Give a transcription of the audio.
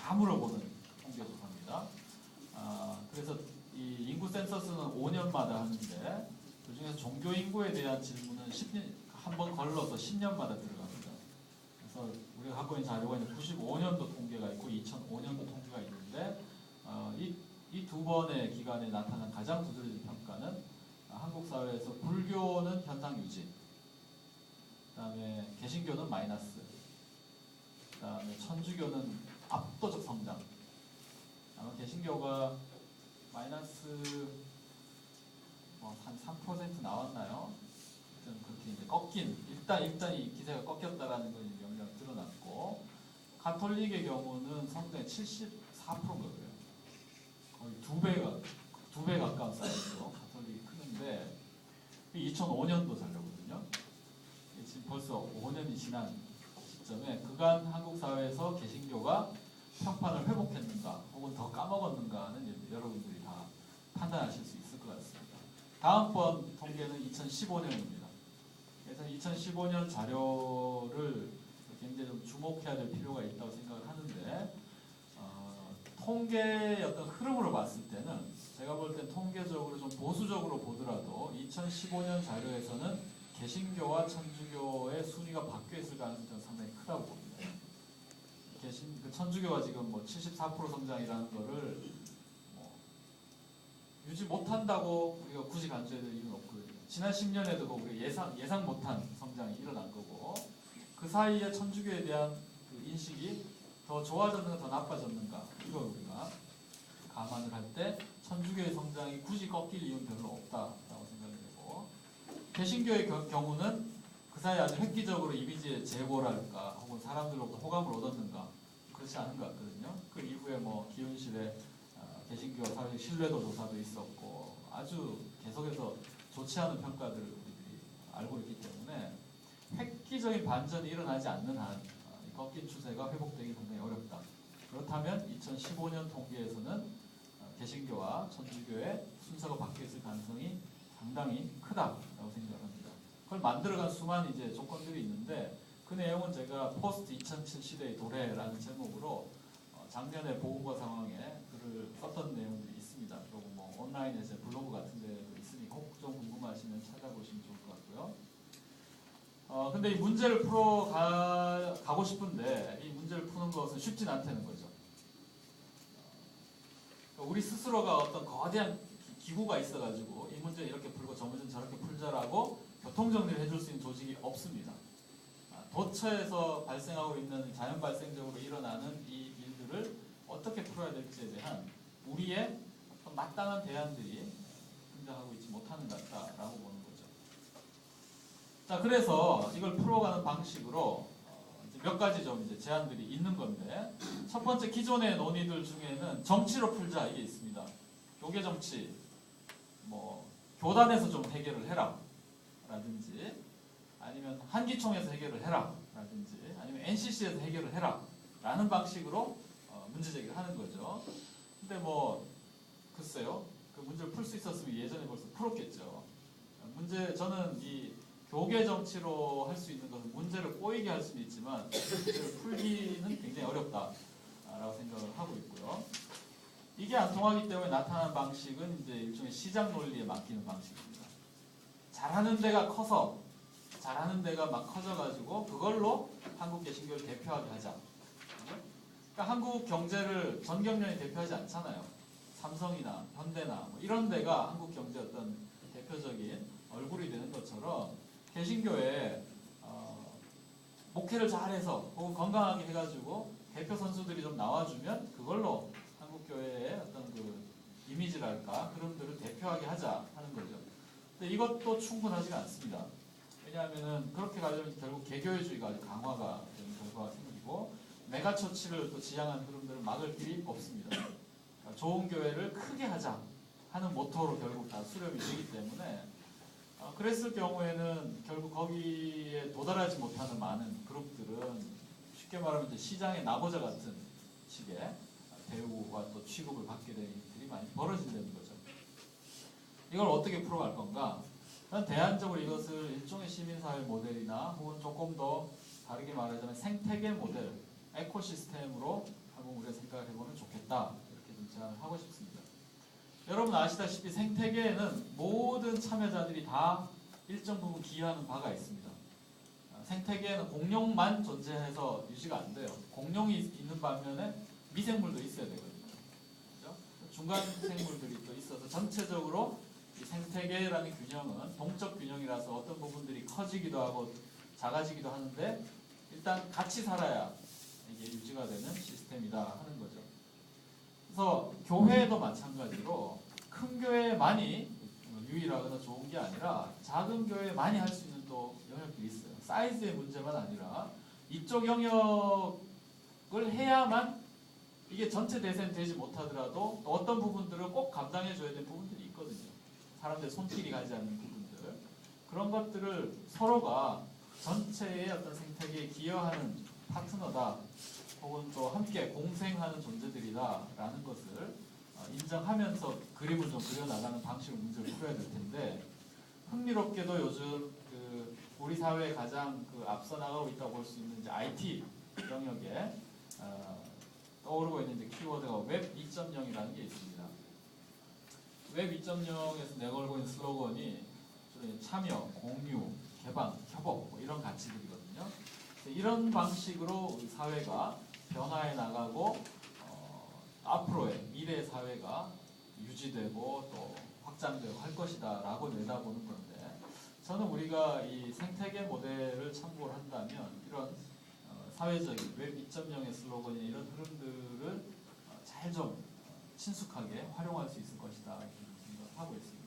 다 물어보는 통계 조사입니다. 그래서 이 인구 센서스는 5년마다 하는데 그중에서 종교 인구에 대한 질문은 10년 한 번 걸러서 10년마다 들어갑니다. 그래서 우리가 갖고 있는 자료가 이제 95년도 통계가 있고 2005년도 통계가 있는데 이 두 번의 기간에 나타난 가장 두드러진 평가는 한국 사회에서 불교는 현상 유지, 그다음에 개신교는 마이너스, 그다음에 천주교는 압도적 성장. 아마 개신교가 마이너스 한 3% 나왔나요? 그렇게 이제 꺾인 일단 이 기세가 꺾였다라는 건 영향을 드러났고, 가톨릭의 경우는 성장이 74%인 거예요. 거의 두 배 가까운 사이즈로 가톨릭이 크는데 2005년도 자료거든요. 지금 벌써 5년이 지난 시점에 그간 한국 사회에서 개신교가 평판을 회복했는가 혹은 더 까먹었는가는 여러분들이 다 판단하실 수 있을 것 같습니다. 다음번 통계는 2015년입니다. 그래서 2015년 자료를 굉장히 좀 주목해야 될 필요가 있다고 생각을 하는데, 통계의 어떤 흐름으로 봤을 때는 제가 볼 땐 통계적으로 좀 보수적으로 보더라도 2015년 자료에서는 개신교와 천주교의 순위가 바뀌어 있을 가능성이 상당히 크다고 봅니다. 천주교가 지금 74% 성장이라는 거를 유지 못한다고 우리가 굳이 간주해야 될 이유는 없거든요. 지난 10년에도 우리가 예상 못한 성장이 일어난 거고, 그 사이에 천주교에 대한 그 인식이 더 좋아졌는가 더 나빠졌는가, 이걸 우리가 감안을 할 때 천주교의 성장이 굳이 꺾일 이유는 별로 없다라고 생각이 되고, 개신교의 경우는 그 사이에 아주 획기적으로 이미지의 제고랄까 혹은 사람들로부터 호감을 얻었는가, 그렇지 않은 것 같거든요. 그 이후에 기윤실에 개신교 사회적 신뢰도 조사도 있었고 아주 계속해서 좋지 않은 평가들을 우리들이 알고 있기 때문에 획기적인 반전이 일어나지 않는 한 꺾인 추세가 회복되기 상당히 어렵다. 그렇다면 2015년 통계에서는 개신교와 천주교의 순서가 바뀌어 있을 가능성이 상당히 크다라고 생각을 합니다. 그걸 만들어간 수많은 이제 조건들이 있는데, 그 내용은 제가 포스트 2007 시대의 도래라는 제목으로 작년에 보건과 상황에 글을 썼던 내용들이 있습니다. 그리고 온라인에서 블로그 같은 데도 있으니 꼭 좀 궁금하시면 찾아보시면 좋을 것 같고요. 근데 이 문제를 풀어가고 싶은데 이 문제를 푸는 것은 쉽진 않다는 거죠. 우리 스스로가 어떤 거대한 기구가 있어가지고 이 문제 이렇게 풀고 저 문제는 저렇게 풀자라고 교통정리를 해줄 수 있는 조직이 없습니다. 도처에서 발생하고 있는 자연 발생적으로 일어나는 이 일들을 어떻게 풀어야 될지에 대한 우리의 어떤 마땅한 대안들이 등장하고 있지 못하는 것 같다라고 보는 거죠. 자, 그래서 이걸 풀어가는 방식으로 이제 몇 가지 좀 이제 제안들이 있는 건데, 첫 번째 기존의 논의들 중에는 정치로 풀자 이게 있습니다. 교계 정치, 교단에서 좀 해결을 해라 라든지, 아니면 한기총에서 해결을 해라 라든지, 아니면 NCC에서 해결을 해라 라는 방식으로 문제 제기를 하는 거죠. 근데 글쎄요, 그 문제를 풀 수 있었으면 예전에 벌써 풀었겠죠. 저는 이 교계 정치로 할 수 있는 것은 문제를 꼬이게 할 수는 있지만 문제를 풀기는 굉장히 어렵다라고 생각을 하고 있고요. 이게 안 통하기 때문에 나타나는 방식은 이제 일종의 시장 논리에 맡기는 방식입니다. 잘하는 데가 커서, 잘하는 데가 막 커져가지고 그걸로 한국 개신교를 대표하게 하자. 그러니까 한국 경제를 전경련이 대표하지 않잖아요. 삼성이나 현대나 이런 데가 한국 경제 어떤 대표적인 얼굴이 되는 것처럼 개신교에 목회를 잘해서 혹은 건강하게 해가지고 대표 선수들이 좀 나와주면 그걸로 한국 교회의 어떤 그 이미지랄까 그런 데를 대표하게 하자 하는 거죠. 근데 이것도 충분하지가 않습니다. 왜냐하면은 그렇게 가려면 결국 개교회주의가 아주 강화가 되는 결과가 생기고, 메가처치를 또 지향하는 흐름들을 막을 길이 없습니다. 그러니까 좋은 교회를 크게 하자 하는 모토로 결국 다 수렴이 되기 때문에, 그랬을 경우에는 결국 거기에 도달하지 못하는 많은 그룹들은 쉽게 말하면 이제 시장의 나보자 같은 식의 대우와 또 취급을 받게 되는 일들이 많이 벌어진다는 거죠. 이걸 어떻게 풀어갈 건가? 대안적으로 이것을 일종의 시민사회 모델이나 혹은 조금 더 다르게 말하자면 생태계 모델, 에코시스템으로 한번 우리가 생각을 여러분 아시다시피 생태계에는 모든 참여자들이 다 일정 부분 기여하는 바가 있습니다. 생태계에는 공룡만 존재해서 유지가 안 돼요. 공룡이 있는 반면에 미생물도 있어야 되거든요. 그렇죠? 중간 생물들이 또 있어서 전체적으로 이 생태계라는 균형은 동적 균형이라서 어떤 부분들이 커지기도 하고 작아지기도 하는데 일단 같이 살아야 이게 유지가 되는 시스템이다 하는 거죠. 그래서 교회도 마찬가지로 큰 교회만이 유일하거나 좋은 게 아니라 작은 교회 많이 할 수 있는 또 영역들이 있어요. 사이즈의 문제만 아니라 이쪽 영역을 해야만 이게 전체 대세는 되지 못하더라도 또 어떤 부분들을 꼭 감당해 줘야 되는 부분들이 있거든요. 사람들의 손길이 가지 않는 부분들. 그런 것들을 서로가 전체의 어떤 생태계에 기여하는 파트너다 혹은 또 함께 공생하는 존재들이다라는 것을 인정하면서 그림을 좀 그려나가는 방식으로 문제를 풀어야 될 텐데 흥미롭게도 요즘 우리 사회에 가장 앞서 나가고 있다고 볼 수 있는 이제 IT 영역에 떠오르고 있는 이제 키워드가 웹 2.0이라는 게 있습니다. 웹 2.0에서 내걸고 있는 슬로건이 주로 참여, 공유, 개방, 협업 뭐 이런 가치들이거든요. 이런 방식으로 우리 사회가 변화해 나가고 앞으로의 미래 사회가 유지되고 또 확장되고 할 것이다라고 내다보는 건데 저는 우리가 이 생태계 모델을 참고를 한다면 이런 사회적인 웹 2.0의 슬로건이나 이런 흐름들을 잘 좀 친숙하게 활용할 수 있을 것이다 이렇게 생각하고 있습니다.